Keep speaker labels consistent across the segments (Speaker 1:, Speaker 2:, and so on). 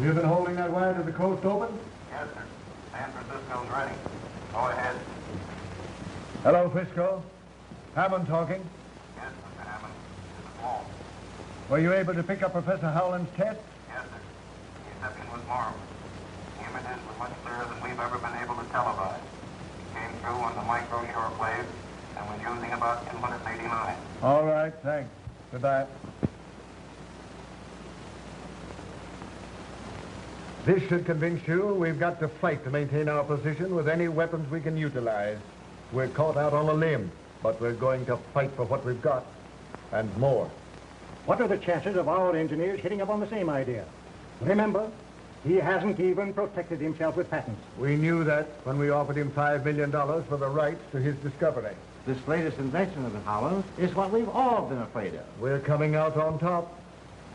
Speaker 1: you been holding that wire to the coast open?
Speaker 2: Yes, sir. San Francisco's ready. Go ahead.
Speaker 1: Hello, Frisco. Hammond talking.
Speaker 2: Yes, Mr. Hammond. This is Walt.
Speaker 1: Were you able to pick up Professor Howland's test?
Speaker 2: Yes, sir. The reception was marvelous. The images were much clearer than we've ever been able to televise. It came through on the micro shortwave and was using about 289.
Speaker 1: All right, thanks. Goodbye. This should convince you we've got to fight to maintain our position with any weapons we can utilize. We're caught out on a limb, but we're going to fight for what we've got, and more.
Speaker 3: What are the chances of our engineers hitting up on the same idea? Remember, he hasn't even protected himself with patents.
Speaker 1: We knew that when we offered him $5 million for the rights to his discovery.
Speaker 4: This latest invention of the Houghland is what we've all been afraid of.
Speaker 1: We're coming out on top,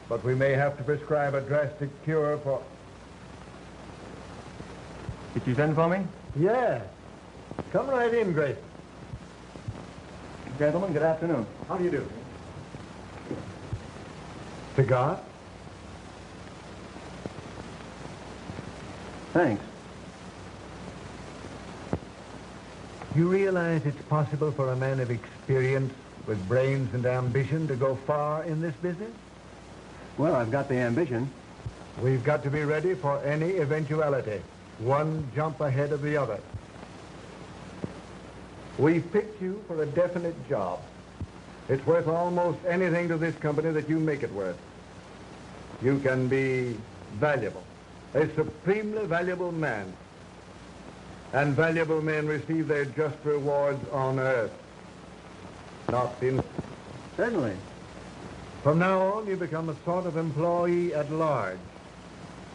Speaker 1: but we may have to prescribe a drastic cure for...
Speaker 5: Did you send for me?
Speaker 1: Yeah. Come right in, Grace.
Speaker 5: Gentlemen, good afternoon.
Speaker 1: How do you do? Cigar?
Speaker 5: Thanks.
Speaker 1: You realize it's possible for a man of experience with brains and ambition to go far in this business?
Speaker 5: Well, I've got the ambition.
Speaker 1: We've got to be ready for any eventuality. One jump ahead of the other. We've picked you for a definite job. It's worth almost anything to this company that you make it worth. You can be valuable, a supremely valuable man. And valuable men receive their just rewards on earth, not in...
Speaker 5: Certainly.
Speaker 1: From now on, you become a sort of employee at large.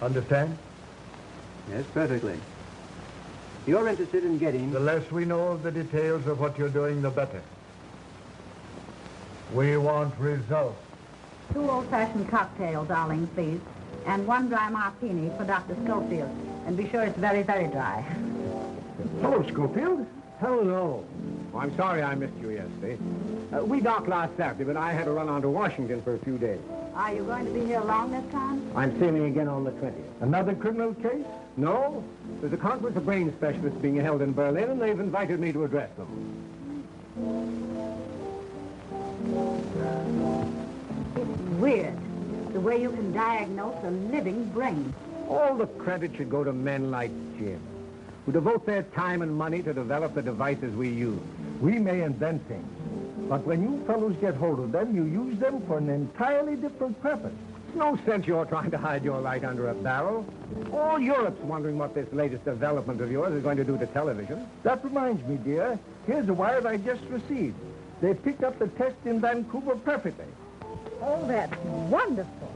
Speaker 1: Understand?
Speaker 5: Yes, perfectly. You're interested in getting...
Speaker 1: The less we know of the details of what you're doing, the better. We want results.
Speaker 6: 2 old-fashioned cocktails, darling, please. And 1 dry martini for Dr. Schofield. And be sure it's very, very dry.
Speaker 3: Hello, Schofield.
Speaker 7: Hello. Oh, I'm sorry I missed you yesterday. We docked last Saturday, but I had to run on to Washington for a few days.
Speaker 6: Are you going to be here long this time?
Speaker 7: I'm sailing again on the 20th.
Speaker 1: Another criminal case?
Speaker 7: No. There's a conference of brain specialists being held in Berlin, and they've invited me to address them.
Speaker 6: It's weird, the way you can diagnose a living brain.
Speaker 7: All the credit should go to men like Jim, who devote their time and money to develop the devices we use.
Speaker 1: We may invent things, but when you fellows get hold of them, you use them for an entirely different purpose.
Speaker 7: It's no sense you're trying to hide your light under a barrel. All Europe's wondering what this latest development of yours is going to do to television.
Speaker 1: That reminds me, dear. Here's a wire I just received. They picked up the test in Vancouver perfectly.
Speaker 6: Oh, that's wonderful.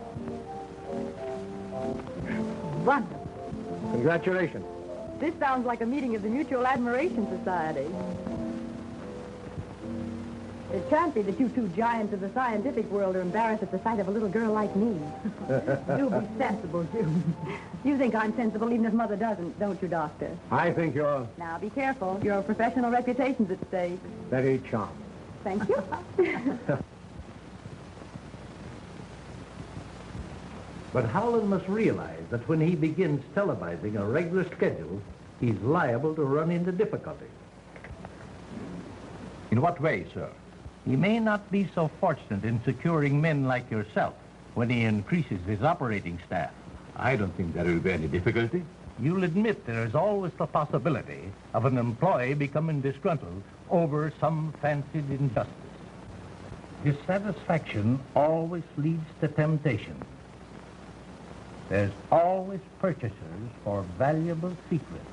Speaker 6: Wonderful.
Speaker 7: Congratulations.
Speaker 8: This sounds like a meeting of the Mutual Admiration Society. It can't be that you 2 giants of the scientific world are embarrassed at the sight of a little girl like me. Do be sensible, Jim. You think I'm sensible even if Mother doesn't, don't you, Doctor?
Speaker 7: I think you're
Speaker 8: Now, be careful. Your professional reputation's at stake.
Speaker 7: very charming.
Speaker 8: Thank you.
Speaker 4: But Howland must realize that when he begins televising a regular schedule, he's liable to run into difficulties.
Speaker 5: In what way, sir?
Speaker 4: He may not be so fortunate in securing men like yourself when he increases his operating staff.
Speaker 5: I don't think there will be any difficulty.
Speaker 4: You'll admit there is always the possibility of an employee becoming disgruntled over some fancied injustice. Dissatisfaction always leads to temptation. There's always purchasers for valuable secrets.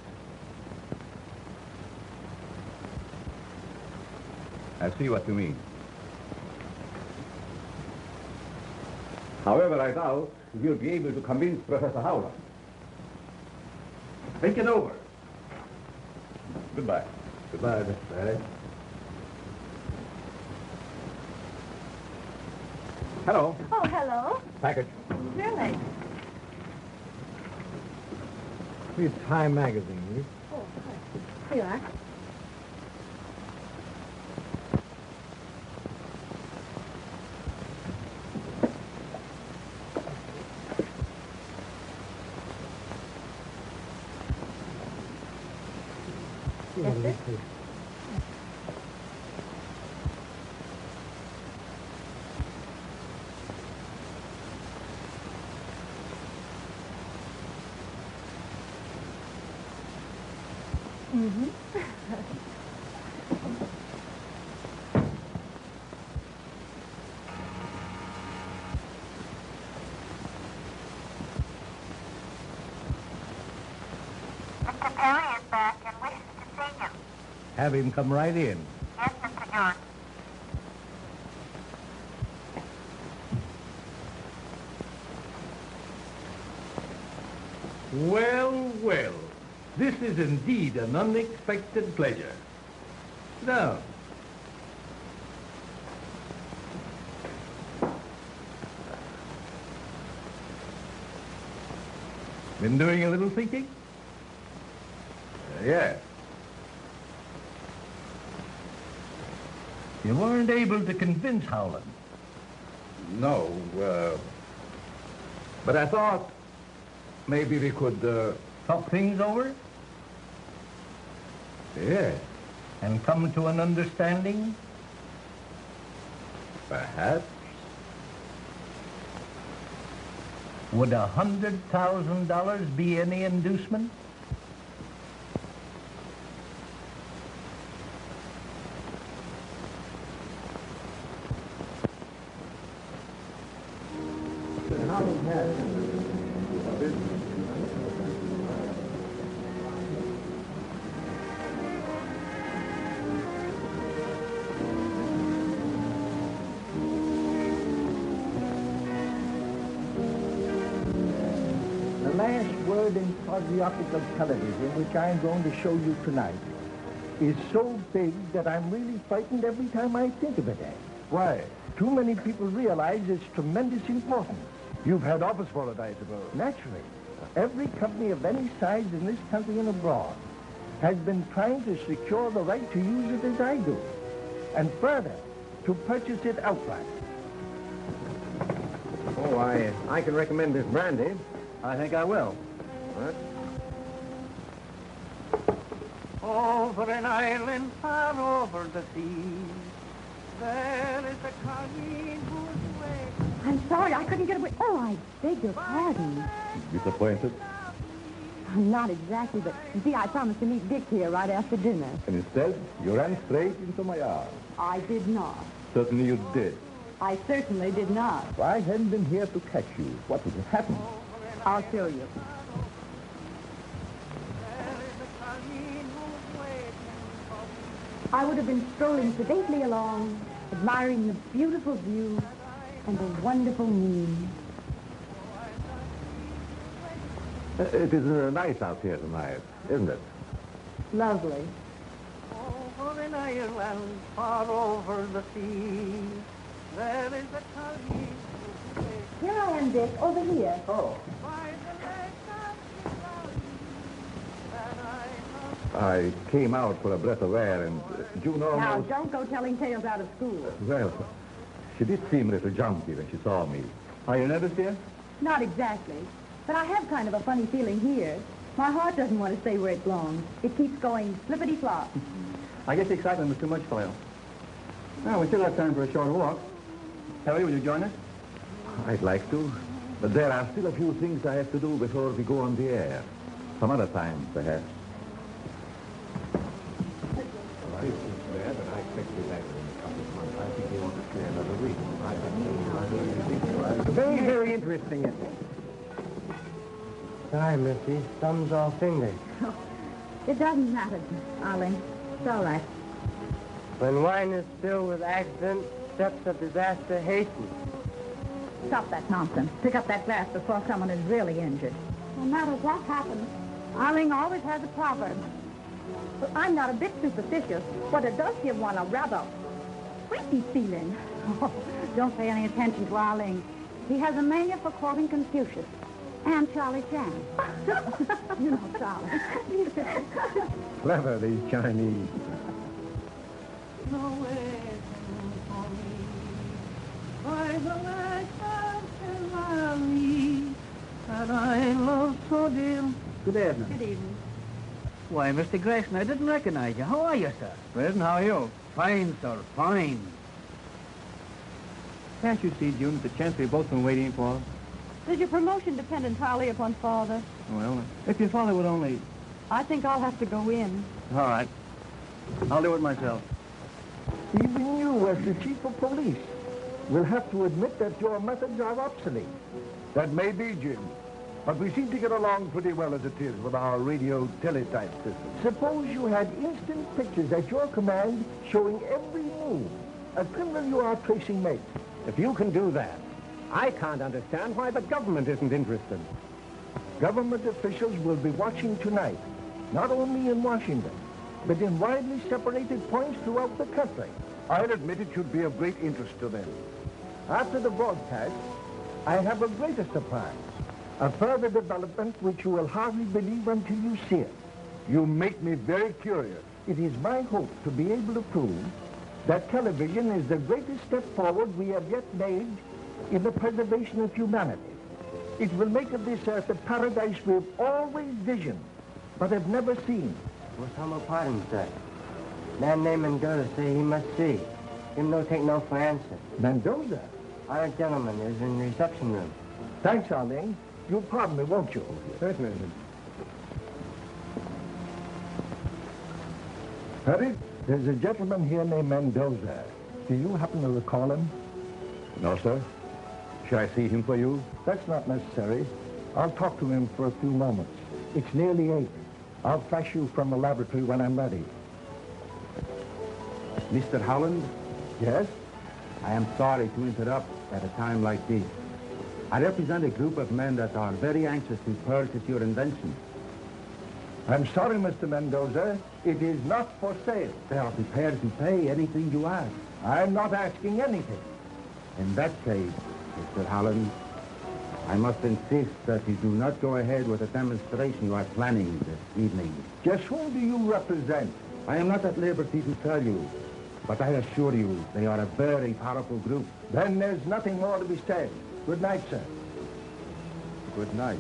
Speaker 5: I see what you mean.
Speaker 7: However, I doubt you'll be able to convince Professor Houghland.
Speaker 5: Think it over.
Speaker 4: Goodbye.
Speaker 1: Goodbye, Mr. Barry.
Speaker 7: Hello.
Speaker 8: Oh, hello.
Speaker 7: Package.
Speaker 8: Really?
Speaker 1: Read Time magazine.
Speaker 8: Oh, here you are. Mister. Mm-hmm.
Speaker 9: Mr. Perry is back and wishes to see you.
Speaker 4: Have him come right in.
Speaker 9: Yes, Mr. John.
Speaker 4: Well, well. This is indeed an unexpected pleasure. Now, been doing a little thinking?
Speaker 1: Yes.
Speaker 4: You weren't able to convince Howland.
Speaker 1: No, but I thought maybe we could,
Speaker 4: Talk things over
Speaker 1: yes,
Speaker 4: and come to an understanding?
Speaker 1: perhaps.
Speaker 4: Would $100,000 be any inducement?
Speaker 10: The last word in patriotical television, which I'm going to show you tonight, is so big that I'm really frightened every time I think of it.
Speaker 1: Why?
Speaker 10: Too many people realize its tremendous importance.
Speaker 1: You've had offers for it, I suppose.
Speaker 10: Naturally, every company of any size in this country and abroad has been trying to secure the right to use it as I do, and further, to purchase it outright.
Speaker 7: Oh, I can recommend this brandy.
Speaker 5: I think I will.
Speaker 7: What?
Speaker 3: Over an island far over the sea, there is a colleen whose way...
Speaker 8: I'm sorry, I couldn't get away. Oh, I beg your pardon.
Speaker 1: Disappointed?
Speaker 8: Not exactly, but you see, I promised to meet Dick here right after dinner.
Speaker 1: And instead, you ran straight into my arms.
Speaker 8: I did not.
Speaker 1: Certainly you did.
Speaker 8: I certainly did not.
Speaker 1: If I hadn't been here to catch you, what would have happened?
Speaker 8: I'll show you. I would have been strolling sedately along, admiring the beautiful view and the wonderful moon.
Speaker 1: It is nice out here tonight, isn't it?
Speaker 8: Lovely.
Speaker 3: Over in Ireland, far over the sea, there is a colleen whose way...
Speaker 8: Here I am, Dick, over here.
Speaker 1: Oh.
Speaker 3: By the lake of the valley that I love...
Speaker 1: I came out for a breath of air, and June
Speaker 8: Now,
Speaker 1: almost...
Speaker 8: don't go telling tales out of school.
Speaker 1: Well, she did seem a little jumpy when she saw me. Are you nervous, dear?
Speaker 8: Not exactly. But I have kind of a funny feeling here. My heart doesn't want to stay where it belongs. It keeps going flippity-flop.
Speaker 5: I guess the excitement was too much for you. Well, we still have time for a short walk. Harry, will you join us?
Speaker 1: I'd like to, but there are still a few things I have to do before we go on the air. Some other time, perhaps.
Speaker 7: Very, very interesting, isn't it? Sorry, Missy. Thumbs all fingers.
Speaker 6: It doesn't matter, Arling. It's all right.
Speaker 7: When wine is filled with accident, steps of disaster hasten.
Speaker 6: Stop that nonsense. Pick up that glass before someone is really injured. No matter what happens, Arling always has a proverb. But I'm not a bit superstitious, but it does give one a rather creepy feeling. Don't pay any attention to Arling. He has a mania for quoting Confucius and Charlie Chan. You know Charlie.
Speaker 7: Clever, these Chinese.
Speaker 3: No waiting for me by the lake of the valley that I love so dear.
Speaker 5: Good evening.
Speaker 6: Good evening.
Speaker 3: Why, Mr. Grayson, I didn't recognize you. How are you, sir?
Speaker 5: Grayson, how are you?
Speaker 3: Fine, sir, fine.
Speaker 5: Can't you see, June, the chance we've both been waiting for?
Speaker 6: Does your promotion depend entirely upon Father?
Speaker 5: Well, if your father would only...
Speaker 6: I think I'll have to go in.
Speaker 5: All right. I'll do it myself.
Speaker 10: Even you, as the chief of police, will have to admit that your methods are obsolete.
Speaker 1: That may be, Jim. But we seem to get along pretty well as it is with our radio teletype system.
Speaker 10: Suppose you had instant pictures at your command showing every move a criminal you are tracing makes.
Speaker 7: If you can do that, I can't understand why the government isn't interested.
Speaker 10: Government officials will be watching tonight, not only in Washington, but in widely separated points throughout the country.
Speaker 1: I'll admit it should be of great interest to them.
Speaker 10: After the broadcast, I have a greater surprise. A further development which you will hardly believe until you see it.
Speaker 1: You make me very curious.
Speaker 10: It is my hope to be able to prove that television is the greatest step forward we have yet made in the preservation of humanity. It will make of this earth a paradise we've always visioned, but have never seen.
Speaker 3: What's humble pardon, sir? Man named Mendoza say he must see. Him no take no for answer.
Speaker 10: Mendoza?
Speaker 3: Our gentleman is in the reception room.
Speaker 10: Thanks, Houghland. You'll pardon me, won't you?
Speaker 7: Certainly.
Speaker 10: Harry, there's a gentleman here named Mendoza. Do you happen to recall him?
Speaker 1: No, sir. Shall I see him for you?
Speaker 10: That's not necessary. I'll talk to him for a few moments. It's nearly 8. I'll flash you from the laboratory when I'm ready.
Speaker 11: Mr. Houghland,
Speaker 10: Yes?
Speaker 11: I am sorry to interrupt at a time like this. I represent a group of men that are very anxious to purchase your invention.
Speaker 10: I'm sorry, Mr. Mendoza. It is not for sale.
Speaker 11: They are prepared to pay anything you ask.
Speaker 10: I'm not asking anything.
Speaker 11: In that case, Mr. Houghland, I must insist that you do not go ahead with the demonstration you are planning this evening.
Speaker 10: Just whom do you represent?
Speaker 11: I am not at liberty to tell you, but I assure you they are a very powerful group.
Speaker 10: Then there's nothing more to be said. Good night, sir.
Speaker 11: Good night.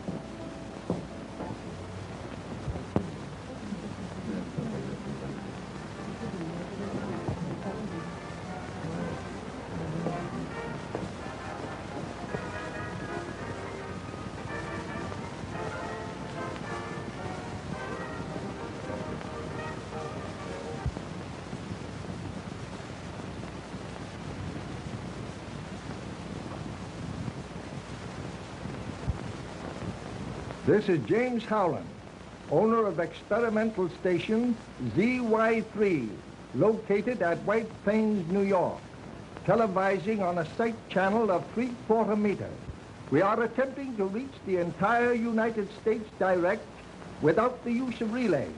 Speaker 10: This is James Houghland, owner of experimental station ZY3, located at White Plains, New York, televising on a sight channel of 3/4 meter. We are attempting to reach the entire United States direct without the use of relays.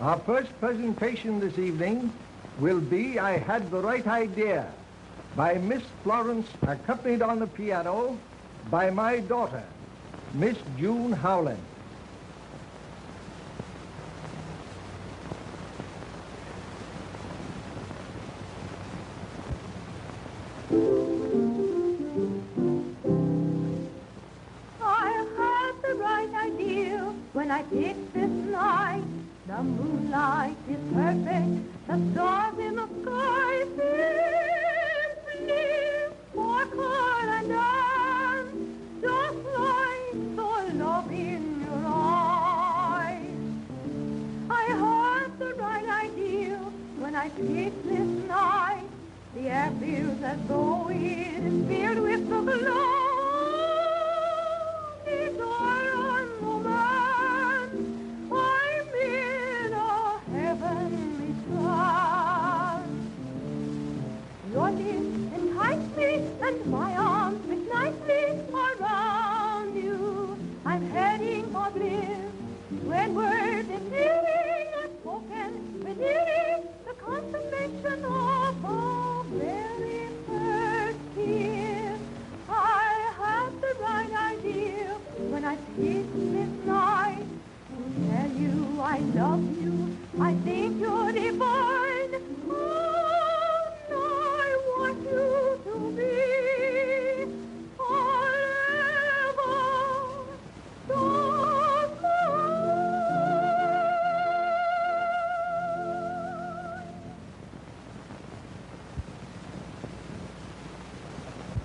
Speaker 10: Our first presentation this evening will be I Had the Right Idea by Miss Florence, accompanied on the piano by my daughter, Miss June Houghland.
Speaker 6: I had the right idea when I picked this night. The moonlight is perfect, the stars in the sky simply sparkle and dance, just like the love in your eyes. I had the right idea when I picked this night. The air feels as though it is filled with the glow. It's all on romance. I'm in a heavenly trance. Your lips entice me, and my arms ignite me around you. I'm heading for bliss when words in feeling are spoken. Within the consummation of a very first kiss. I had the right idea when I picked this night to tell you I love you. I think you're divine. And I want you to be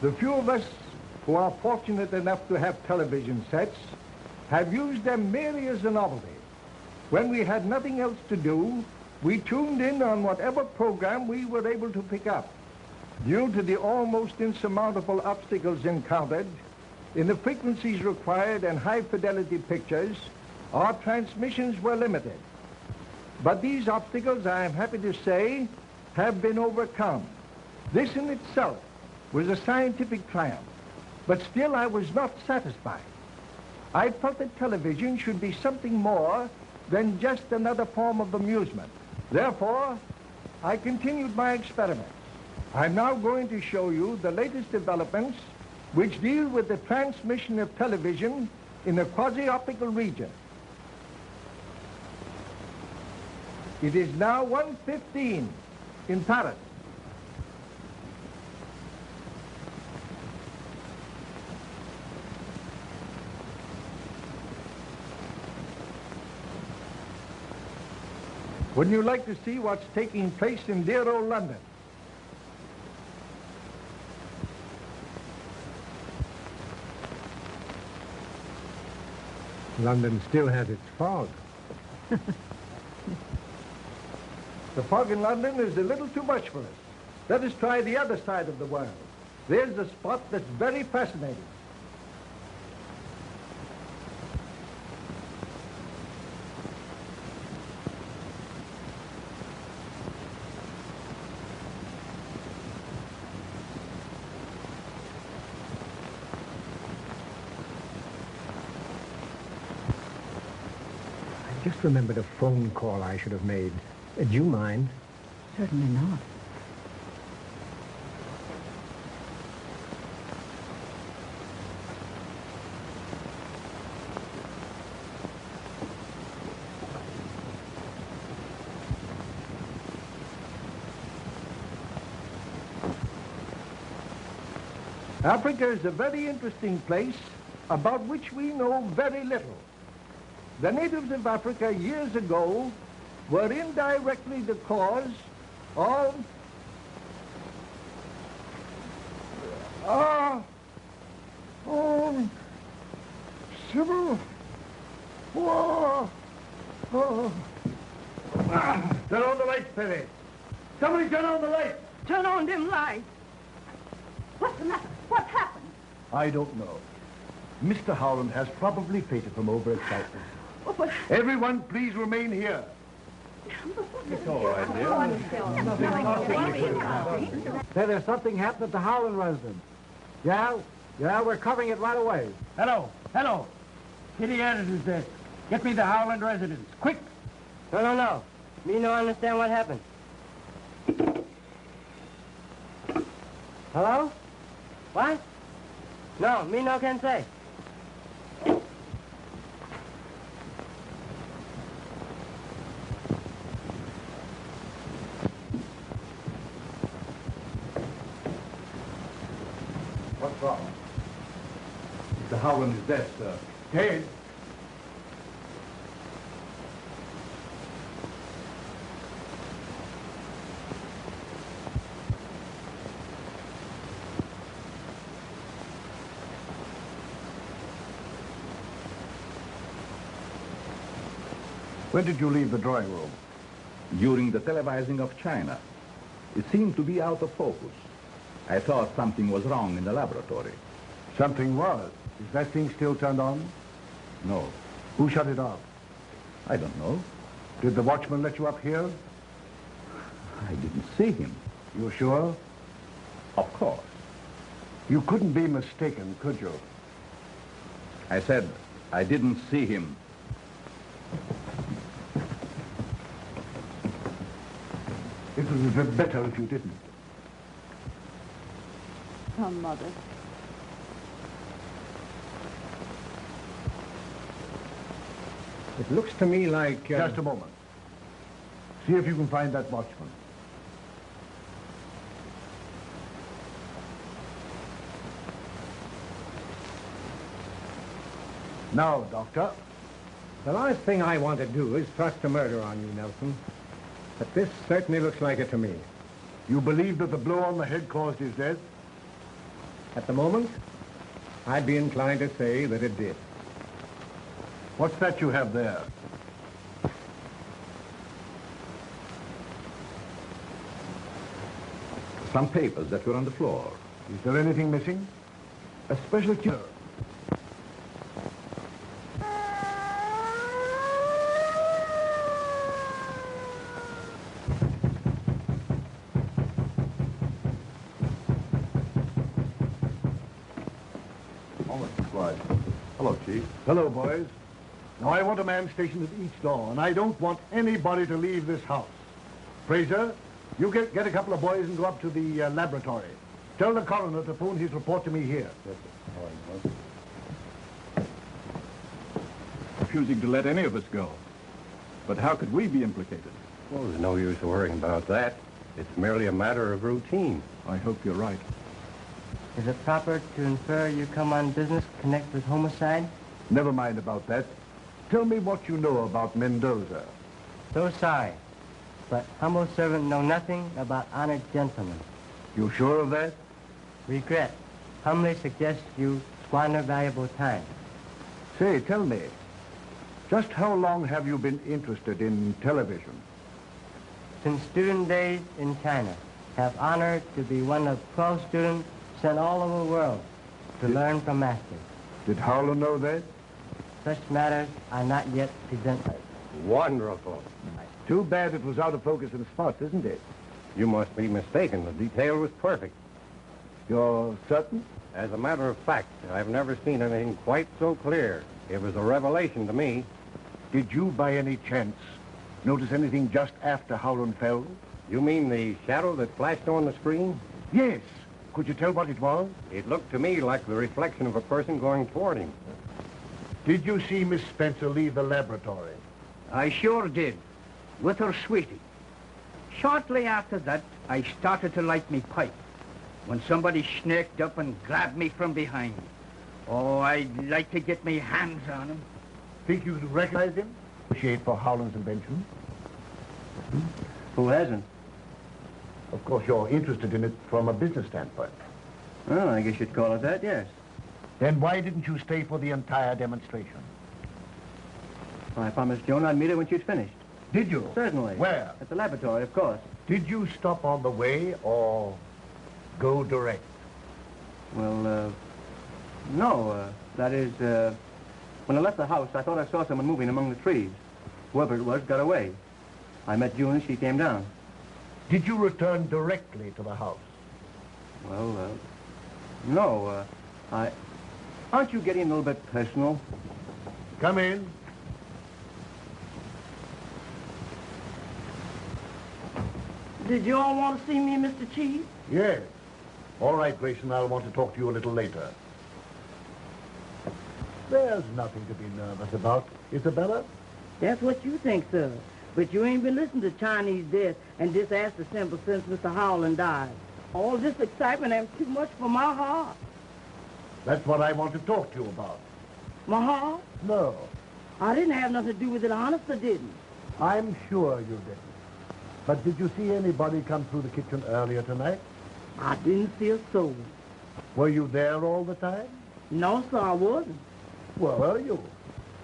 Speaker 10: The few of us who are fortunate enough to have television sets have used them merely as a novelty. When we had nothing else to do, we tuned in on whatever program we were able to pick up. Due to the almost insurmountable obstacles encountered in the frequencies required and high-fidelity pictures, our transmissions were limited. But these obstacles, I am happy to say, have been overcome. This in itself was a scientific triumph, but still I was not satisfied. I felt that television should be something more than just another form of amusement. Therefore, I continued my experiments. I'm now going to show you the latest developments which deal with the transmission of television in the quasi-optical region. It is now 1:15 in Paris. Wouldn't you like to see what's taking place in dear old London?
Speaker 7: London still has its fog.
Speaker 10: The fog in London is a little too much for us. Let us try the other side of the world. There's a spot that's very fascinating.
Speaker 7: I just remembered a phone call I should have made. Do you mind?
Speaker 8: Certainly not.
Speaker 10: Africa is a very interesting place about which we know very little. The natives of Africa years ago were indirectly the cause of civil war.
Speaker 1: Turn on the lights, Perry. Somebody turn on the lights.
Speaker 8: Turn on them lights. What's the matter? What happened?
Speaker 1: I don't know. Mr. Houghland has probably fainted from overexcitement.
Speaker 8: Oh, but...
Speaker 1: Everyone, please remain here.
Speaker 5: It's all right, dear.
Speaker 7: Say, there's something happened at the Houghland residence. Yeah, we're covering it right away.
Speaker 3: Hello. Kitty Anderson's desk. Get me the Houghland residence. Quick.
Speaker 12: No. Me no understand what happened. Hello? What? No, me no can say.
Speaker 1: What's wrong? Mr. Houghland is dead, sir. Dead? When did you leave the drawing room?
Speaker 11: During the televising of China. It seemed to be out of focus. I thought something was wrong in the laboratory.
Speaker 1: Something was. Is that thing still turned on?
Speaker 11: No,
Speaker 1: Who shut it off?
Speaker 11: I don't know.
Speaker 1: Did the watchman let you up here?
Speaker 11: I didn't see him.
Speaker 1: You sure?
Speaker 11: Of course.
Speaker 1: You couldn't be mistaken, could you?
Speaker 11: I said I didn't see him.
Speaker 1: It would have been better if you didn't.
Speaker 8: Oh, Mother.
Speaker 7: It looks to me like...
Speaker 1: Just a moment. See if you can find that watchman. Now, Doctor.
Speaker 7: The last thing I want to do is thrust a murder on you, Nelson. But this certainly looks like it to me.
Speaker 1: You believe that the blow on the head caused his death?
Speaker 7: At the moment, I'd be inclined to say that it did.
Speaker 1: What's that you have there?
Speaker 11: Some papers that were on the floor.
Speaker 1: Is there anything missing?
Speaker 11: A special cure.
Speaker 1: Hello, Chief. Hello, boys. Now, I want a man stationed at each door, and I don't want anybody to leave this house. Fraser, you get a couple of boys and go up to the laboratory. Tell the coroner to phone his report to me here.
Speaker 5: Yes, sir. All right, refusing to let any of us go. But how could we be implicated?
Speaker 7: Well, there's no use worrying about that. It's merely a matter of routine.
Speaker 5: I hope you're right.
Speaker 12: Is it proper to infer you come on business connect with homicide?
Speaker 1: Never mind about that. Tell me what you know about Mendoza.
Speaker 12: So sorry, but humble servant know nothing about honored gentlemen.
Speaker 1: You sure of that?
Speaker 12: Regret. Humbly suggest you squander valuable time.
Speaker 1: Say, tell me, just how long have you been interested in television?
Speaker 12: Since student days in China, have honored to be one of 12 students sent all over the world to learn from masters.
Speaker 1: Did Houghland know that?
Speaker 12: Such matters are not yet presented.
Speaker 7: Wonderful.
Speaker 1: Too bad it was out of focus and spots, isn't it?
Speaker 7: You must be mistaken. The detail was perfect.
Speaker 1: You're certain?
Speaker 7: As a matter of fact, I've never seen anything quite so clear. It was a revelation to me.
Speaker 1: Did you, by any chance, notice anything just after Houghland fell?
Speaker 7: You mean the shadow that flashed on the screen?
Speaker 1: Yes. Could you tell what it was?
Speaker 7: It looked to me like the reflection of a person going toward him.
Speaker 1: Did you see Miss Spencer leave the laboratory?
Speaker 3: I sure did, with her sweetie. Shortly after that, I started to light me pipe when somebody snaked up and grabbed me from behind. Oh, I'd like to get me hands on him.
Speaker 1: Think you recognize him? Appreciate for Howland's invention.
Speaker 5: Who hasn't?
Speaker 1: Of course, you're interested in it from a business standpoint.
Speaker 5: Well, I guess you'd call it that, yes.
Speaker 1: Then why didn't you stay for the entire demonstration?
Speaker 5: Well, I promised Joan I'd meet her when she'd finished.
Speaker 1: Did you?
Speaker 5: Certainly.
Speaker 1: Where?
Speaker 5: At the laboratory, of course.
Speaker 1: Did you stop on the way or go direct?
Speaker 5: Well, no. That is, when I left the house, I thought I saw someone moving among the trees. Whoever it was got away. I met June as she came down.
Speaker 1: Did you return directly to the house?
Speaker 5: Well, no. Aren't you getting a little bit personal?
Speaker 1: Come in.
Speaker 3: Did you all want to see me, Mr. Chief?
Speaker 1: Yes. All right, Grayson, I'll want to talk to you a little later. There's nothing to be nervous about, Isabella.
Speaker 3: That's what you think, sir. But you ain't been listening to Chinese death and disaster symbol since Mr. Howland died. All this excitement ain't too much for my heart.
Speaker 1: That's what I want to talk to you about.
Speaker 3: My heart?
Speaker 1: No.
Speaker 3: I didn't have nothing to do with it, honest, I didn't.
Speaker 1: I'm sure you didn't. But did you see anybody come through the kitchen earlier tonight?
Speaker 3: I didn't see a soul.
Speaker 1: Were you there all the time?
Speaker 3: No, sir, I wasn't.
Speaker 1: Where were you?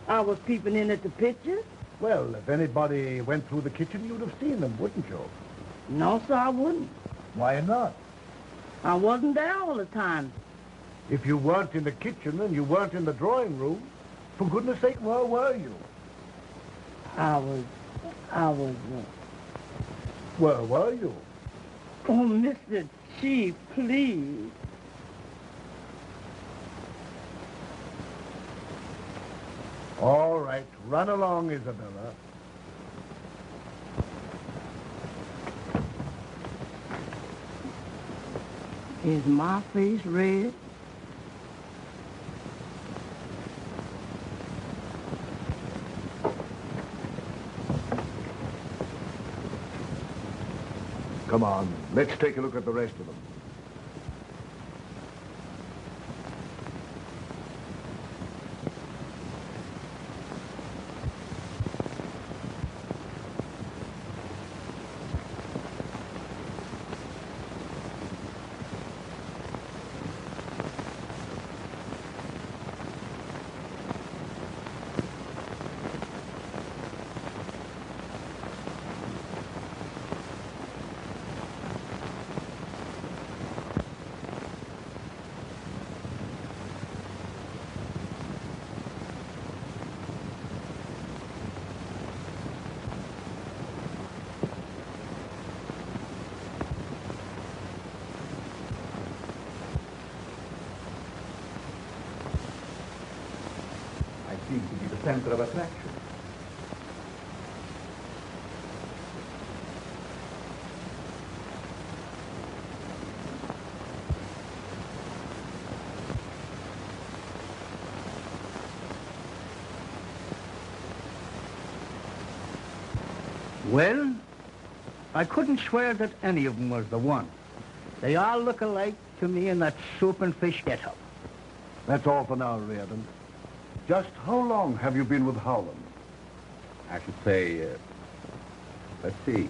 Speaker 3: I was peeping in at the pictures.
Speaker 1: Well, if anybody went through the kitchen, you'd have seen them, wouldn't you?
Speaker 3: No, sir, I wouldn't.
Speaker 1: Why not?
Speaker 3: I wasn't there all the time.
Speaker 1: If you weren't in the kitchen and you weren't in the drawing room, for goodness sake, where were you?
Speaker 3: I was...
Speaker 1: Where were you?
Speaker 3: Oh, Mr. Chief, please.
Speaker 1: All right, run along, Isabella.
Speaker 3: Is my face red?
Speaker 1: Come on, let's take a look at the rest of them. center of attraction.
Speaker 3: Well, I couldn't swear that any of them was the one. They all look alike to me in that soup and fish get-up.
Speaker 13: That's all for now, Reardon. Just how long have you been with Houghland?
Speaker 14: I should say, let's see,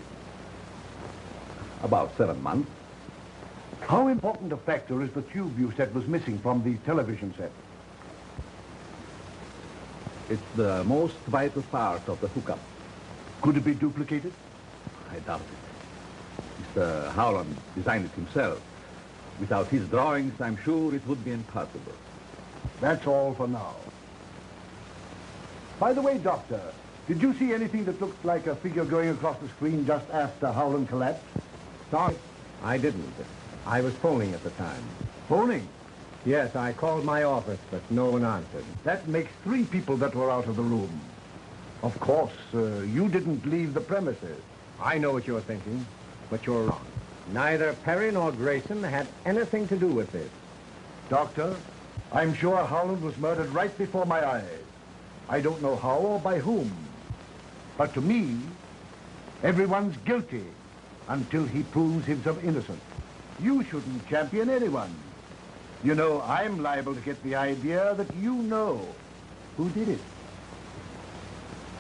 Speaker 14: about 7 months.
Speaker 13: How important a factor is the tube you said was missing from the television set?
Speaker 14: It's the most vital part of the hookup.
Speaker 13: Could it be duplicated?
Speaker 14: I doubt it. Mr. Houghland designed it himself. Without his drawings, I'm sure it would be impossible.
Speaker 13: That's all for now. By the way, Doctor, did you see anything that looked like a figure going across the screen just after Houghland collapsed?
Speaker 7: Sorry, I didn't. I was phoning at the time.
Speaker 13: Phoning?
Speaker 7: Yes, I called my office, but no one answered.
Speaker 13: That makes 3 people that were out of the room. Of course, you didn't leave the premises.
Speaker 7: I know what you're thinking, but you're wrong. Neither Perry nor Grayson had anything to do with this.
Speaker 13: Doctor, I'm sure Houghland was murdered right before my eyes. I don't know how or by whom. But to me, everyone's guilty until he proves himself innocent. You shouldn't champion anyone. You know, I'm liable to get the idea that you know who did it.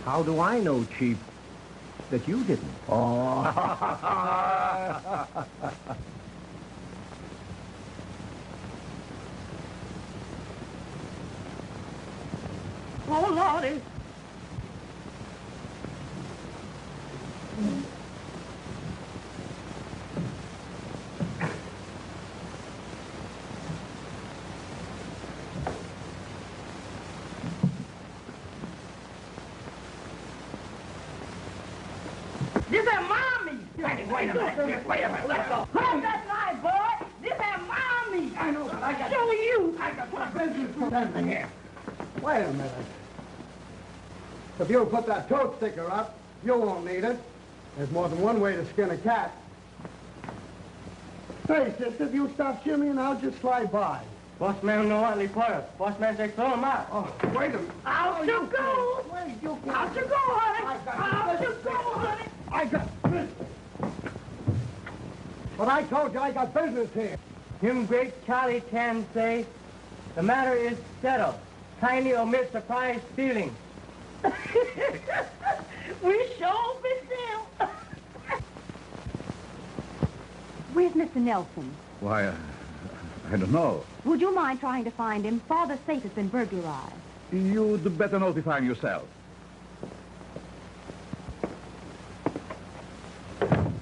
Speaker 7: How do I know, Chief, that you didn't?
Speaker 13: Oh.
Speaker 3: Oh, Lordy. This ain't mommy. Wait a minute. Let's go. Hold that line, boy. This ain't mommy. I know, but I got... Show you. I got my business for something here.
Speaker 10: Wait a minute. If you'll put that tote sticker up, you won't need it. There's more than one way to skin a cat. Hey, sister, if you stop shimmying, I'll just slide by.
Speaker 12: Boss man no only for Boss man say throw him out.
Speaker 10: Oh, wait a minute.
Speaker 3: Out you go.
Speaker 10: Wait, you go.
Speaker 3: Out you go, honey. Out you go, honey.
Speaker 10: I got business. But I told you I got business here.
Speaker 12: Him great Charlie Tan say, the matter is settled. Tiny omit surprise feelings.
Speaker 3: We sure been them.
Speaker 6: Where's Mr. Nelson?
Speaker 14: Why, I don't know.
Speaker 6: Would you mind trying to find him? Father's safe has been burglarized.
Speaker 14: You'd better notify him yourself.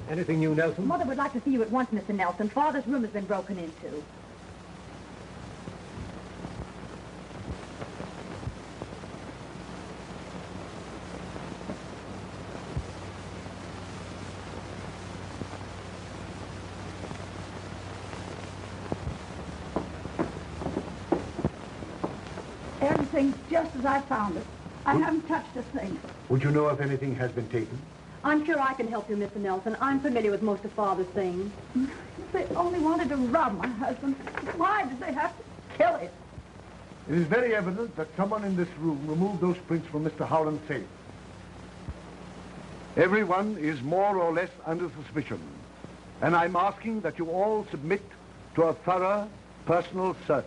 Speaker 7: Anything new, Nelson?
Speaker 6: Mother would like to see you at once, Mr. Nelson. Father's room has been broken into.
Speaker 8: Everything's just as I found it. I haven't touched a thing.
Speaker 13: Would you know if anything has been taken?
Speaker 6: I'm sure I can help you, Mr. Nelson. I'm familiar with most of Father's things.
Speaker 8: If they only wanted to rob my husband, why did they have to kill him?
Speaker 13: It is very evident that someone in this room removed those prints from Mr. Howland's safe. Everyone is more or less under suspicion, and I'm asking that you all submit to a thorough personal search.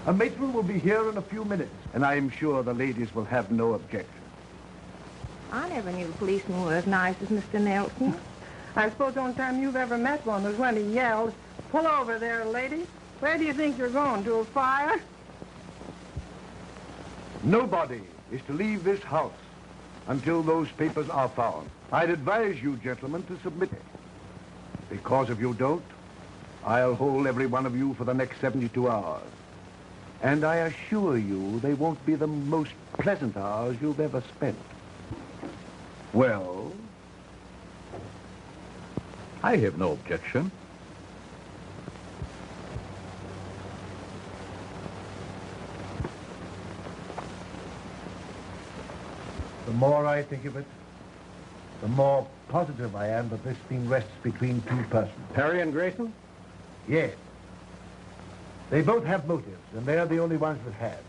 Speaker 13: A matron will be here in a few minutes, and I am sure the ladies will have no objection.
Speaker 9: I never knew policemen were as nice as Mr. Nelson. I suppose the only time you've ever met one was when he yelled, "Pull over there, lady. Where do you think you're going, to a fire?"
Speaker 13: Nobody is to leave this house until those papers are found. I'd advise you, gentlemen, to submit it. Because if you don't, I'll hold every one of you for the next 72 hours. And I assure you they won't be the most pleasant hours you've ever spent. Well?
Speaker 14: I have no objection.
Speaker 13: more I think of it, the more positive I am that this thing rests between two persons.
Speaker 7: Perry and Grayson?
Speaker 13: Yes. They both have motives, and they're the only ones that have.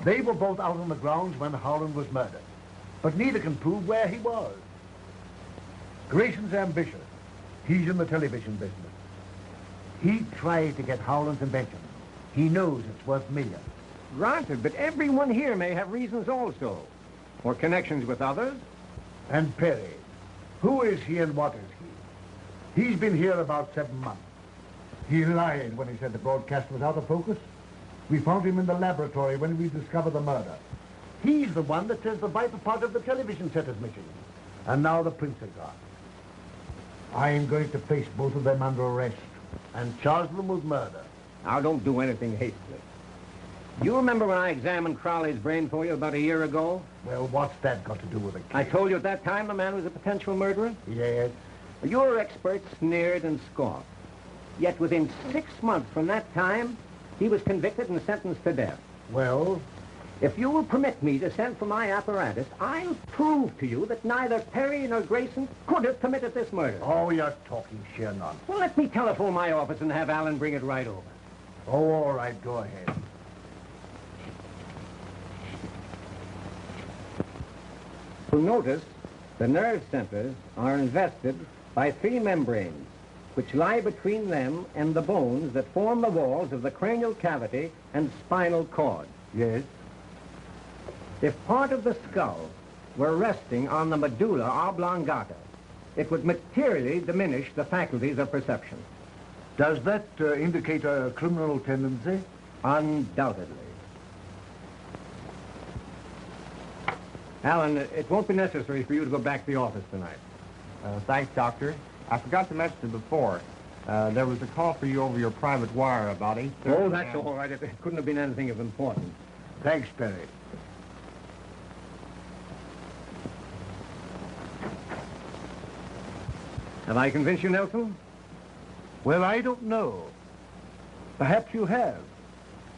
Speaker 13: They were both out on the grounds when Houghland was murdered, but neither can prove where he was. Grayson's ambitious. He's in the television business. He tried to get Howland's invention. He knows it's worth millions.
Speaker 7: Granted, but everyone here may have reasons also. Or connections with others.
Speaker 13: And Perry, who is he and what is he? He's been here about 7 months. He lied when he said the broadcast was out of focus. We found him in the laboratory when we discovered the murder. He's the one that says the vital part of the television set is missing. And now the prints are gone. I'm going to place both of them under arrest and charge them with murder.
Speaker 7: Now, don't do anything hastily. You remember when I examined Crowley's brain for you about a year ago?
Speaker 13: Well, what's that got to do with it?
Speaker 7: I told you at that time the man was a potential murderer?
Speaker 13: Yes.
Speaker 7: Your experts sneered and scoffed. Yet within 6 months from that time, he was convicted and sentenced to death.
Speaker 13: Well?
Speaker 7: If you will permit me to send for my apparatus, I'll prove to you that neither Perry nor Grayson could have committed this murder.
Speaker 13: Oh, you're talking sheer nonsense.
Speaker 7: Well, let me telephone my office and have Alan bring it right over.
Speaker 13: Oh, all right, go ahead.
Speaker 7: You'll notice the nerve centers are invested by 3 membranes, which lie between them and the bones that form the walls of the cranial cavity and spinal cord.
Speaker 13: Yes?
Speaker 7: If part of the skull were resting on the medulla oblongata, it would materially diminish the faculties of perception.
Speaker 13: Does that indicate a criminal tendency?
Speaker 7: Undoubtedly. Alan, it won't be necessary for you to go back to the office tonight.
Speaker 15: Thanks, Doctor. I forgot to mention it before. There was a call for you over your private wire about 8:30.
Speaker 7: Oh, that's all right. It couldn't have been anything of importance.
Speaker 13: Thanks, Perry.
Speaker 7: Have I convinced you, Nelson?
Speaker 13: Well, I don't know. Perhaps you have.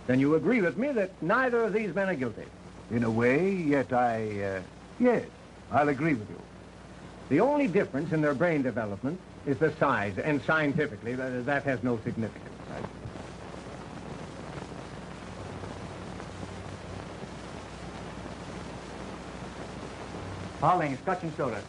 Speaker 7: Then you agree with me that neither of these men are guilty.
Speaker 13: In a way, yet yes, I'll agree with you.
Speaker 7: The only difference in their brain development is the size, and scientifically, that has no significance.
Speaker 5: Houghland, Scotch and soda.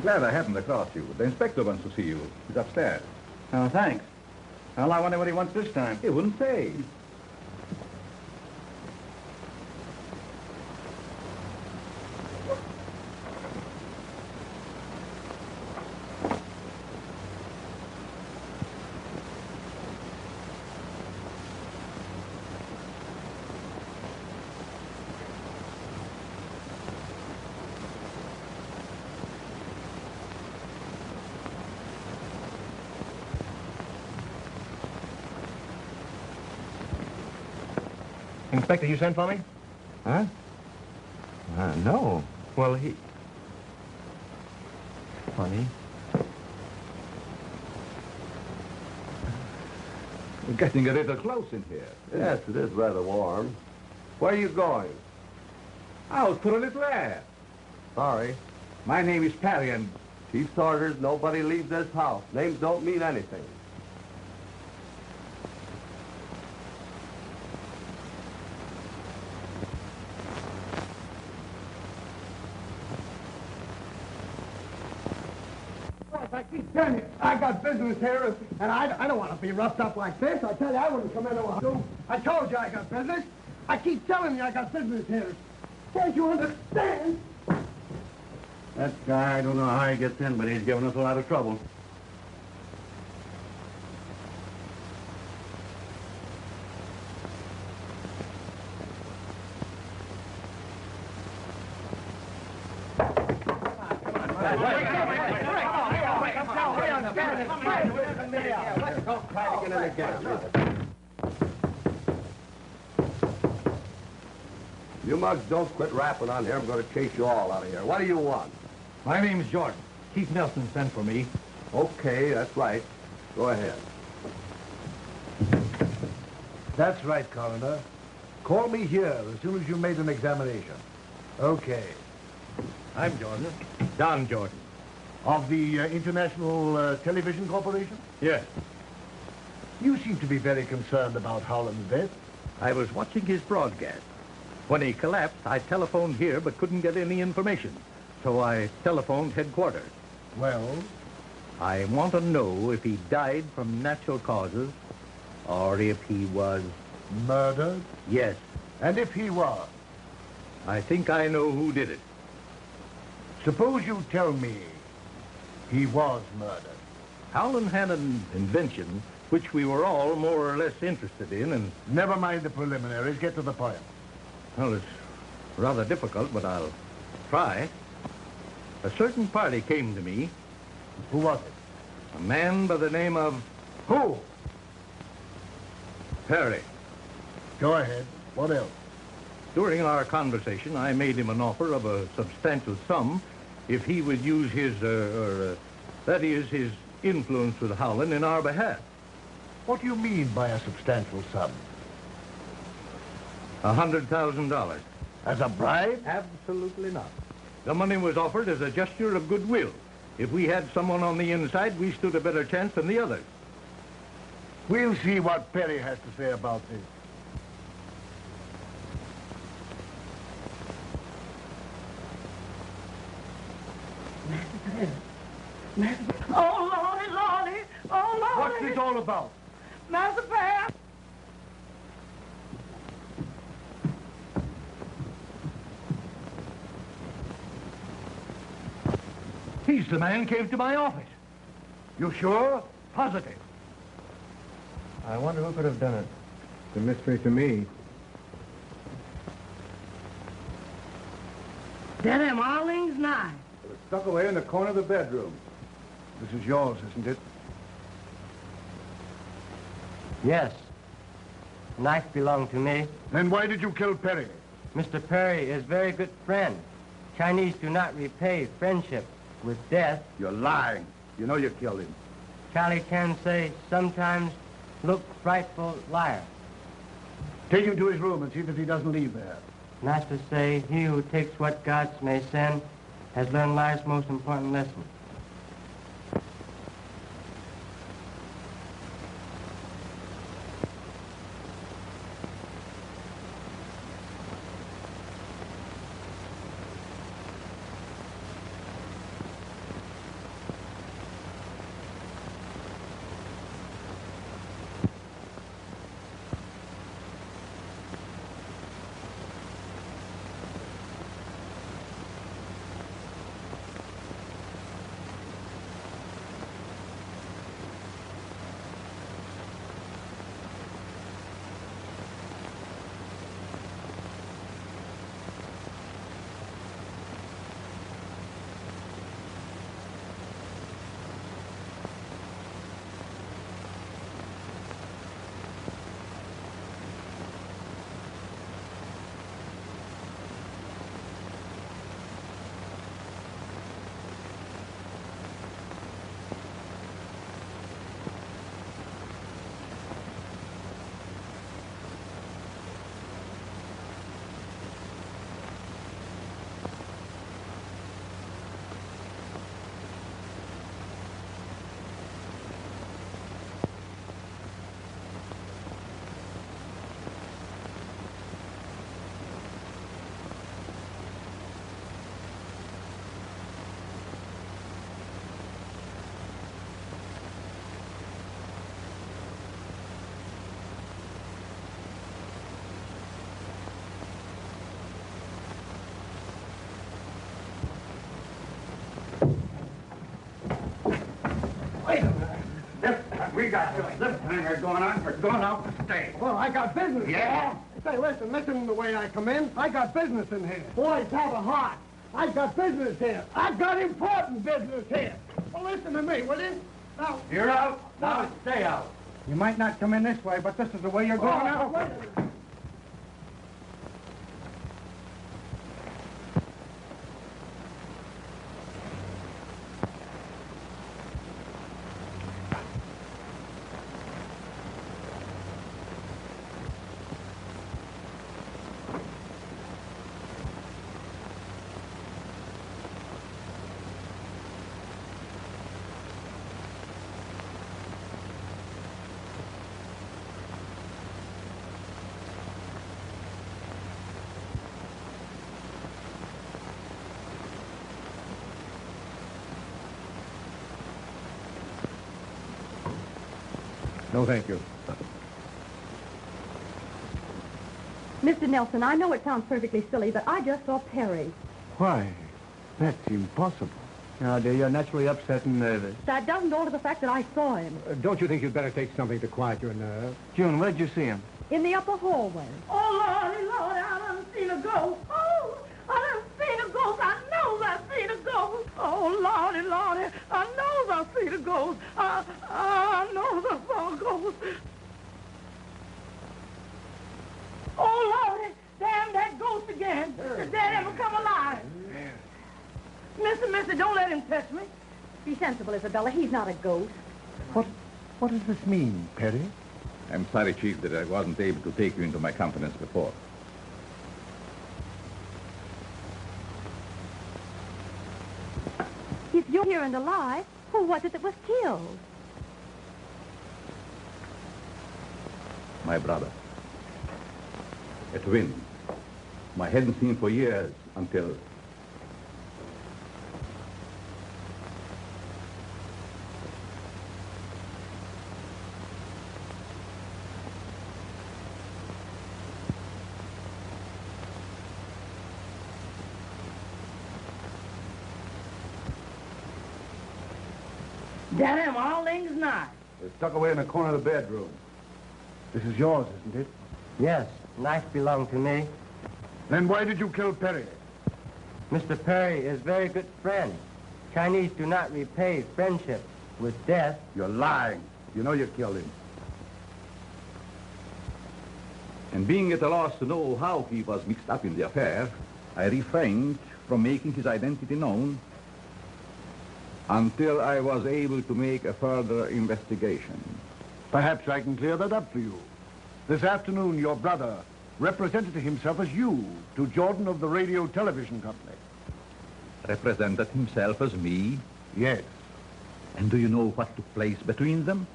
Speaker 14: Glad I happened across you. The inspector wants to see you. He's upstairs.
Speaker 5: Oh, thanks. Well, I wonder what he wants this time.
Speaker 14: He wouldn't say.
Speaker 5: Inspector, you sent for me?
Speaker 11: Huh? No.
Speaker 5: Well, he... Funny.
Speaker 14: We're getting a little close in here.
Speaker 11: Yes, it is rather warm. Where are you going?
Speaker 14: Out for a little air.
Speaker 11: Sorry.
Speaker 14: My name is Perry, and
Speaker 11: Chief's orders, nobody leaves this house. Names don't mean anything.
Speaker 10: I keep telling you, I got business here, and I don't want to be roughed up like this. I tell you, I wouldn't come into a house. I told you I got business. I keep telling you I got business here. Can't you understand?
Speaker 11: That guy, I don't know how he gets in, but he's giving us a lot of trouble.
Speaker 16: You mugs don't quit rapping on here. I'm going to chase you all out of here. What do you want?
Speaker 4: My name's Jordan. Chief Nelson sent for me.
Speaker 16: Okay, that's right. Go ahead.
Speaker 13: That's right, Coroner. Call me here as soon as you made an examination. Okay.
Speaker 4: I'm Jordan. Don Jordan.
Speaker 13: Of the International Television Corporation?
Speaker 4: Yes.
Speaker 13: You seem to be very concerned about Houghland's death.
Speaker 4: I was watching his broadcast. When he collapsed, I telephoned here but couldn't get any information. So I telephoned headquarters.
Speaker 13: Well?
Speaker 4: I want to know if he died from natural causes or if he was...
Speaker 13: Murdered?
Speaker 4: Yes.
Speaker 13: And if he was?
Speaker 4: I think I know who did it.
Speaker 13: Suppose you tell me he was murdered.
Speaker 4: Howland had an invention which we were all more or less interested in, and...
Speaker 13: Never mind the preliminaries. Get to the point.
Speaker 4: Well, it's rather difficult, but I'll try. A certain party came to me.
Speaker 13: Who was it?
Speaker 4: A man by the name of...
Speaker 13: Who?
Speaker 4: Perry.
Speaker 13: Go ahead. What else?
Speaker 4: During our conversation, I made him an offer of a substantial sum if he would use his, that is, his influence with Howland in our behalf.
Speaker 13: What do you mean by a substantial sum?
Speaker 4: $100,000.
Speaker 13: As a bribe?
Speaker 4: Absolutely not. The money was offered as a gesture of goodwill. If we had someone on the inside, we stood a better chance than the others.
Speaker 13: We'll see what Perry has to say about this.
Speaker 9: Oh, Lordy, Lordy. Oh, Lordy.
Speaker 13: What's this all about?
Speaker 9: Master Pat.
Speaker 13: He's the man who came to my office. You sure? Positive.
Speaker 15: I wonder who could have done it.
Speaker 11: It's a mystery to me.
Speaker 9: That them Arling's knife.
Speaker 16: It's stuck away in the corner of the bedroom.
Speaker 13: This is yours, isn't it?
Speaker 12: Yes. Knife belonged to me.
Speaker 13: Then why did you kill Perry?
Speaker 12: Mr. Perry is very good friend. Chinese do not repay friendship with death.
Speaker 16: You're lying. You know you killed him.
Speaker 12: Charlie can say sometimes look frightful liar.
Speaker 13: Take him to his room and see that he doesn't leave there.
Speaker 12: Master say he who takes what gods may send has learned life's most important lesson.
Speaker 3: We got this hangar going on. We're going out to stay.
Speaker 10: Well, I got business.
Speaker 3: Yeah?
Speaker 10: Say, listen to the way I come in. I got business in here. Boys, have a heart. I got business here. I got important business here. Well, listen to me, will you? Now,
Speaker 3: You're out. Now stay out. You might not come in this way, but this is the way you're going out.
Speaker 7: No, thank you.
Speaker 6: Mr. Nelson, I know it sounds perfectly silly, but I just saw Perry.
Speaker 13: Why, that's impossible.
Speaker 5: Now, dear, you're naturally upset and nervous.
Speaker 6: That doesn't alter the fact that I saw him.
Speaker 7: Don't you think you'd better take something to quiet your nerves?
Speaker 5: June, where'd you see him?
Speaker 6: In the upper hallway.
Speaker 9: Oh, Lordy, Lord, I done seen a ghost. Oh, I done seen a ghost. I know I seen a ghost. Oh, Lordy, Lordy, I know I seen a ghost. I know I saw a ghost. Oh, Lordy, damn that ghost again. Did that ever come alive? Missy, don't let him touch me.
Speaker 6: Be sensible, Isabella. He's not a ghost.
Speaker 13: What does this mean, Perry?
Speaker 14: I'm sorry, Chief, that I wasn't able to take you into my confidence before.
Speaker 6: If you're here and alive, who was it that was killed?
Speaker 14: My brother. A twin. I hadn't seen for years until...
Speaker 9: Damn, all things nice.
Speaker 13: They're stuck away in the corner of the bedroom. This is yours, isn't it?
Speaker 12: Yes, knife belonged to me.
Speaker 13: Then why did you kill Perry?
Speaker 12: Mr. Perry is very good friend. Chinese do not repay friendship with death.
Speaker 13: You're lying. You know you killed him.
Speaker 14: And being at a loss to know how he was mixed up in the affair, I refrained from making his identity known until I was able to make a further investigation.
Speaker 13: Perhaps I can clear that up for you. This afternoon, your brother represented himself as you to Jordan of the Radio Television Company.
Speaker 14: Represented himself as me?
Speaker 13: Yes.
Speaker 14: And do you know what took place between them?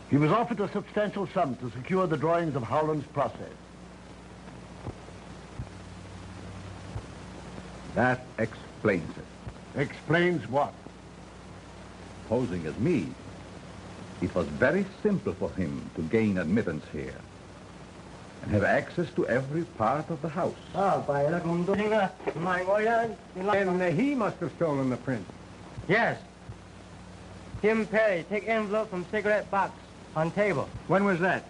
Speaker 13: He was offered a substantial sum to secure the drawings of Howland's process.
Speaker 14: That explains it.
Speaker 13: Explains what?
Speaker 14: Posing as me, it was very simple for him to gain admittance here and have access to every part of the house.
Speaker 7: And he must have stolen the print.
Speaker 12: Yes. Tim Perry, take envelope from cigarette box on table.
Speaker 5: When was that?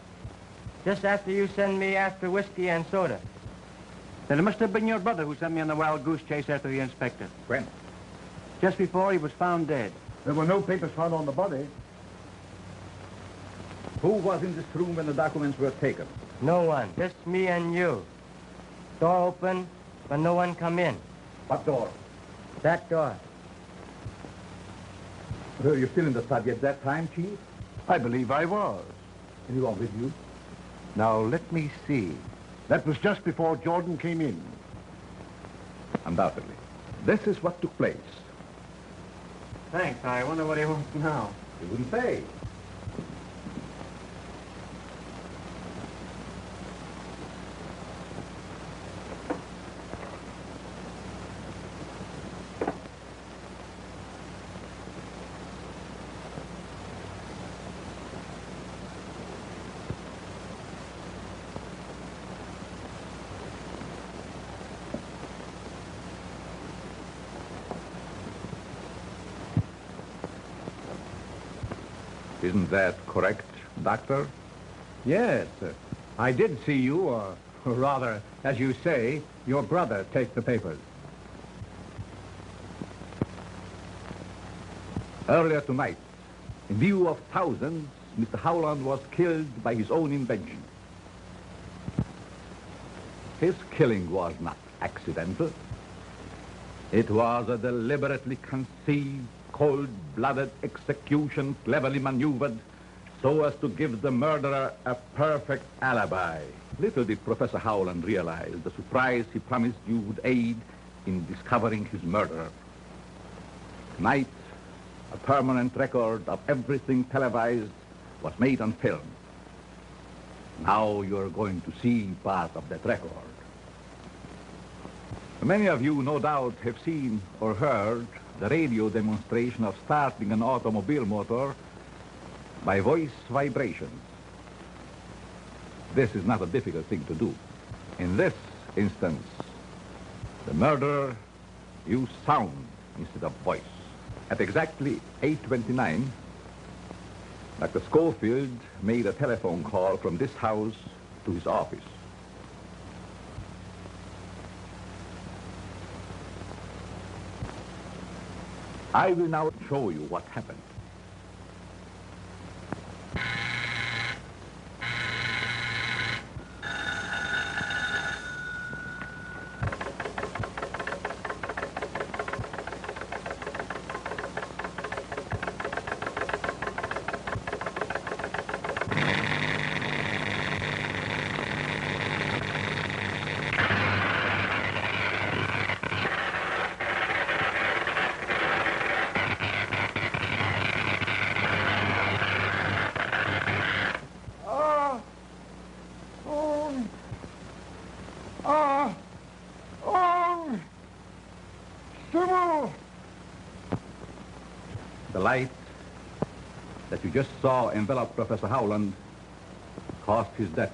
Speaker 12: Just after you send me after whiskey and soda.
Speaker 5: Then it must have been your brother who sent me on the wild goose chase after the inspector.
Speaker 14: When?
Speaker 5: Just before he was found dead.
Speaker 13: There were no papers found on the body.
Speaker 14: Who was in this room when the documents were taken?
Speaker 12: No one. Just me and you. Door open, but no one come in.
Speaker 14: What door?
Speaker 12: That door.
Speaker 14: Were you still in the study at that time, Chief?
Speaker 13: I believe I was.
Speaker 14: Anyone with you?
Speaker 13: Now, let me see. That was just before Jordan came in.
Speaker 14: Undoubtedly. This is what took place.
Speaker 5: Thanks. I wonder what he wants now.
Speaker 14: You wouldn't say. Isn't that correct, Doctor?
Speaker 7: Yes, I did see you, or rather, as you say, your brother take the papers.
Speaker 14: Earlier tonight, in view of thousands, Mr. Houghland was killed by his own invention. His killing was not accidental. It was a deliberately conceived, cold-blooded execution, cleverly maneuvered so as to give the murderer a perfect alibi. Little did Professor Houghland realize the surprise he promised you would aid in discovering his murderer. Tonight, a permanent record of everything televised was made on film. Now you're going to see part of that record. Many of you, no doubt, have seen or heard the radio demonstration of starting an automobile motor by voice vibrations. this is not a difficult thing to do. In this instance, the murderer used sound instead of voice. At exactly 8:29, Dr. Schofield made a telephone call from this house to his office. I will now show you what happened. The light that you just saw envelop Professor Houghland caused his death.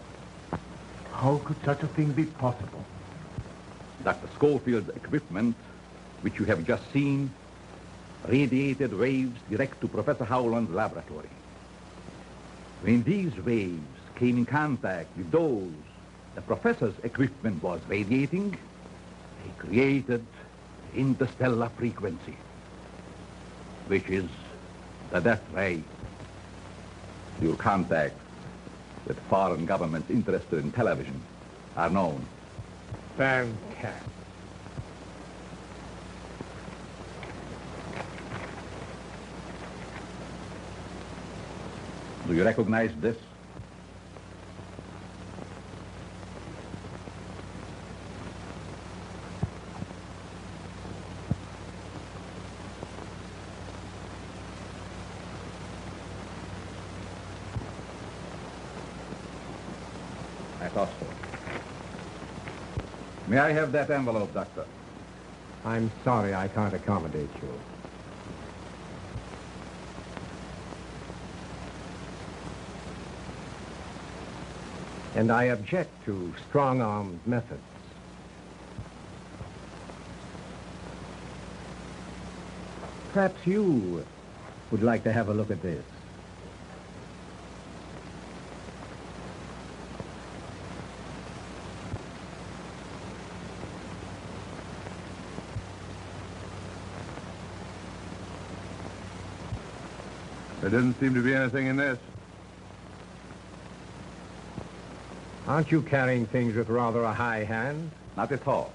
Speaker 13: How could such a thing be possible?
Speaker 14: Dr. Schofield's equipment, which you have just seen, radiated waves direct to Professor Howland's laboratory. When these waves came in contact with those the professor's equipment was radiating, they created interstellar frequency, which is the death ray. Your contacts with foreign governments interested in television are known.
Speaker 7: Fantastic.
Speaker 14: Do you recognize this? I thought so. May I have that envelope, Doctor?
Speaker 7: I'm sorry I can't accommodate you. And I object to strong-armed methods. Perhaps you would like to have a look at this.
Speaker 4: There doesn't seem to be anything in this.
Speaker 7: Aren't you carrying things with rather a high hand?
Speaker 14: Not at all.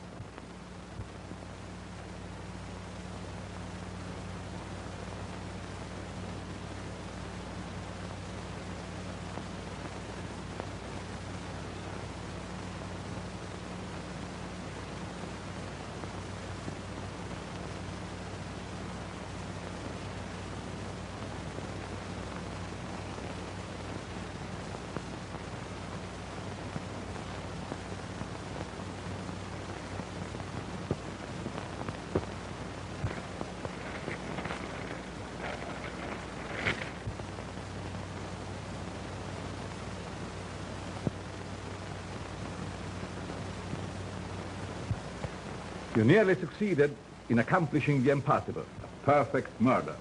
Speaker 14: You nearly succeeded in accomplishing the impossible, a perfect murder.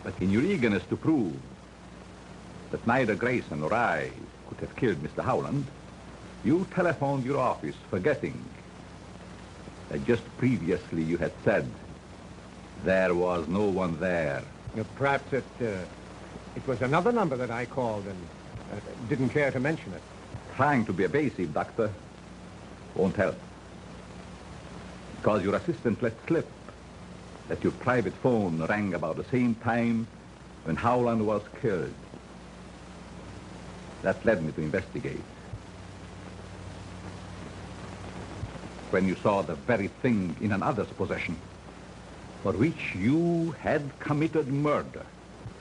Speaker 14: But in your eagerness to prove that neither Grayson nor I could have killed Mr. Howland, you telephoned your office, forgetting that just previously you had said there was no one there.
Speaker 7: Perhaps it was another number that I called and didn't care to mention it.
Speaker 14: Trying to be evasive, Doctor, won't help. Because your assistant let slip that your private phone rang about the same time when Howland was killed. That led me to investigate. When you saw the very thing in another's possession for which you had committed murder,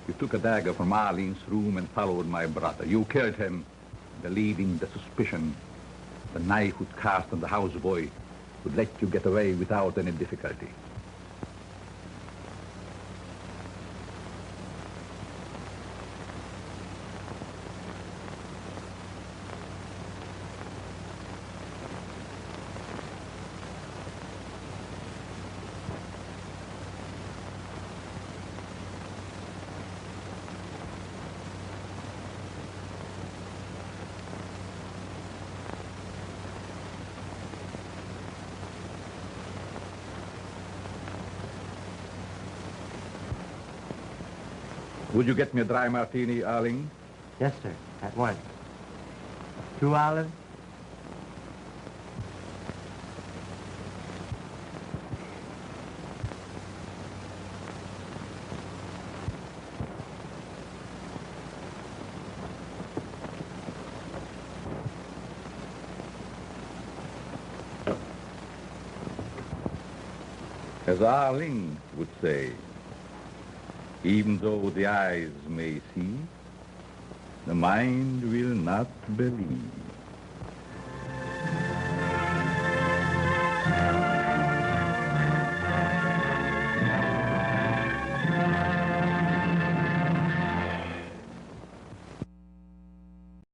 Speaker 14: you took a dagger from Arlene's room and followed my brother. You killed him, believing the suspicion the knife would cast on the houseboy would let you get away without any difficulty. Would you get me a dry martini, Arling?
Speaker 12: Yes, sir. At once. 2 olives?
Speaker 14: As Arling would say, even though the eyes may see, the mind will not believe.